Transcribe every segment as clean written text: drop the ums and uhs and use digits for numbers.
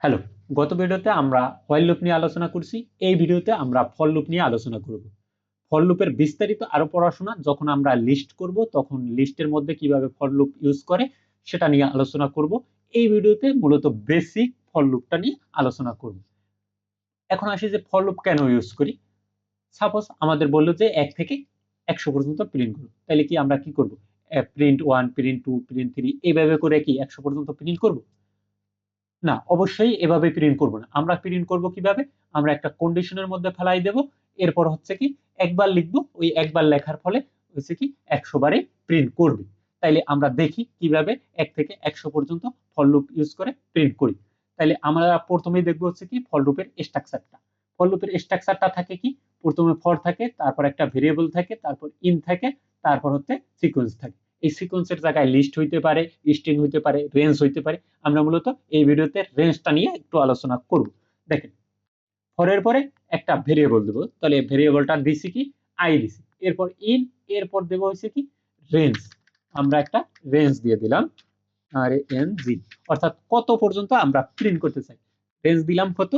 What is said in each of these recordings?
Hello, গত ভিডিওতে আমরা হোয়াইল লুপ নিয়ে আলোচনা করছি। এই ভিডিওতে আমরা ফর লুপ নিয়ে আলোচনা করব। ফর লুপের বিস্তারিত আরো পড়াশোনা যখন আমরা লিস্ট করব তখন লিস্টের মধ্যে কিভাবে ফর লুপ ইউজ করে সেটা নিয়ে আলোচনা করব। এই ভিডিওতে মূলত বেসিক ফর লুপটা নিয়ে আলোচনা করব। এখন আসি যে ফর লুপ কেন ইউজ করি। সাপোজ আমাদের বললো যে 1 থেকে 100 পর্যন্ত প্রিন্ট করব, তাহলে কি আমরা কি করব? প্রিন্ট 1, প্রিন্ট 2, প্রিন্ট 3 এইভাবে করে কি 100 পর্যন্ত প্রিন্ট করব? না, অবশ্যই এভাবে প্রিন্ট করব না। আমরা প্রিন্ট করব কিভাবে? আমরা একটা কন্ডিশনের মধ্যে ফেলাই দেব। এরপর হচ্ছে কি একবার লিখব, ওই একবার লেখার ফলে হচ্ছে কি 100 বারে প্রিন্ট করবে। তাইলে আমরা দেখি কিভাবে 1 থেকে 100 পর্যন্ত ফর লুপ ইউজ করে প্রিন্ট করি। তাইলে আমরা প্রথমেই দেখব হচ্ছে কি ফর লুপের স্ট্রাকচারটা। ফর লুপের স্ট্রাকচারটা থাকে কি? প্রথমে ফর থাকে, তারপর একটা ভেরিয়েবল থাকে, তারপর ইন থাকে, তারপর হচ্ছে সিকোয়েন্স থাকে। এই সিকোয়েন্সের জায়গায় লিস্ট হইতে পারে, স্ট্রিং হইতে পারে, রেঞ্জ হইতে পারে। আমরা মূলত এই ভিডিওতে রেঞ্জটা নিয়ে একটু আলোচনা করব। দেখেন, ফরের পরে একটা ভেরিয়েবল দেব, তাহলে ভেরিয়েবলটা দিছি কি আই দিছি, এরপর ইন, এরপর দেব হচ্ছে কি রেঞ্জ। আমরা একটা রেঞ্জ দিয়ে দিলাম আর এন জি, অর্থাৎ কত পর্যন্ত আমরা প্রিন্ট করতে চাই। রেঞ্জ দিলাম কত?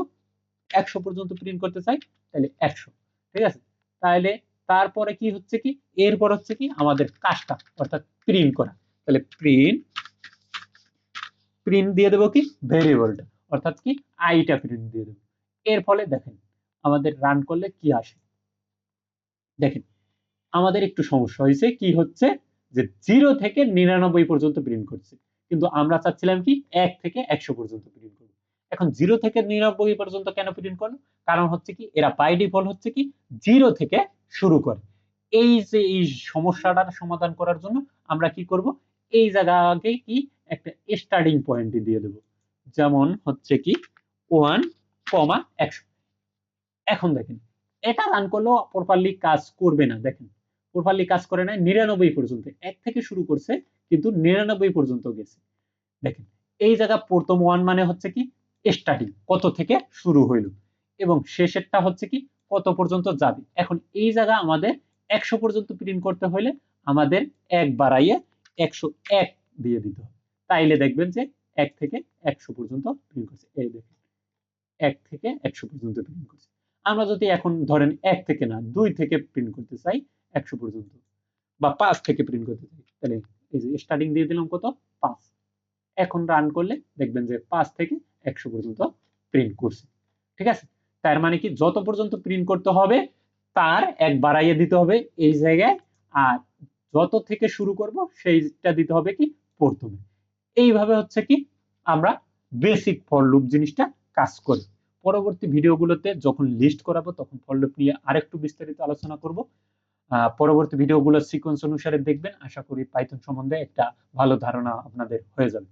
100 পর্যন্ত প্রিন্ট করতে চাই, তাহলে 100। ঠিক আছে, তাহলে তারপরে কি হচ্ছে কি এরপর হচ্ছে কি আমাদের কাজটা অর্থাৎ প্রিন্ট করা। তাহলে প্রিন্ট প্রিন্ট দিয়ে দেবো কি ভেরিয়েবলটা, অর্থাৎ কি আইটা প্রিন্ট দিয়ে দেবো। এর ফলে দেখেন আমাদের রান করলে কি আসে। দেখেন আমাদের একটু সমস্যা হয়েছে, কি হচ্ছে যে 0 থেকে 99 পর্যন্ত প্রিন্ট করছে, কিন্তু আমরা চাচ্ছিলাম কি 1 থেকে 100 পর্যন্ত প্রিন্ট করব। এখন 0 থেকে 99 পর্যন্ত কেন প্রিন্ট করলো? কারণ হচ্ছে কি এরা বাই ডিফল্ট হচ্ছে কি 0 থেকে শুরু করে। এই যে এই সমস্যাটার সমাধান করার জন্য আমরা কি করব, এই জায়গাকে কি একটা স্টার্টিং পয়েন্ট দিয়ে দেব, যেমন হচ্ছে কি 1,100। এখন দেখেন এটা রান করলেও প্রপারলি কাজ করবে না। দেখেন প্রপারলি কাজ করে না, 99 পর্যন্ত 1 থেকে শুরু করছে কিন্তু 99 পর্যন্ত গেছে। দেখেন এই জায়গা প্রথম 1 মানে হচ্ছে কি স্টার্টিং, কত থেকে শুরু হইল, এবং শেষেরটা হচ্ছে কি কত পর্যন্ত যাবে। এখন এই জায়গা আমাদের 100 পর্যন্ত প্রিন্ট করতে হলে আমাদের 1 বাড়াইয়ে 101 দিয়ে দিতে হবে। তাইলে দেখবেন যে 1 থেকে 100 পর্যন্ত প্রিন্ট করছে। এই দেখেন 1 থেকে 100 পর্যন্ত প্রিন্ট করছে। আমরা যদি এখন ধরেন 1 থেকে না 2 থেকে প্রিন্ট করতে চাই 100 পর্যন্ত, বা 5 থেকে প্রিন্ট করতে চাই, তাহলে এই যে স্টার্টিং দিয়ে দিলাম কত 5। এখন রান করলে দেখবেন যে 5 থেকে 100 পর্যন্ত প্রিন্ট করছে। ঠিক আছে, তার মানে কি যত পর্যন্ত প্রিন্ট করতে হবে তার 1 বাড়াইয়ে দিতে হবে এই জায়গায়, আর যত থেকে শুরু করব সেইটা দিতে হবে কি প্রথমে। এইভাবে হচ্ছে কি আমরা বেসিক ফর লুপ জিনিসটা কাজ করি। পরবর্তী ভিডিওগুলোতে যখন লিস্ট করাবো তখন ফর লুপ নিয়ে আরেকটু বিস্তারিত আলোচনা করব। পরবর্তী ভিডিওগুলো সিকোয়েন্স অনুসারে দেখবেন, আশা করি পাইথন সম্বন্ধে একটা ভালো ধারণা আপনাদের হয়ে যাবে।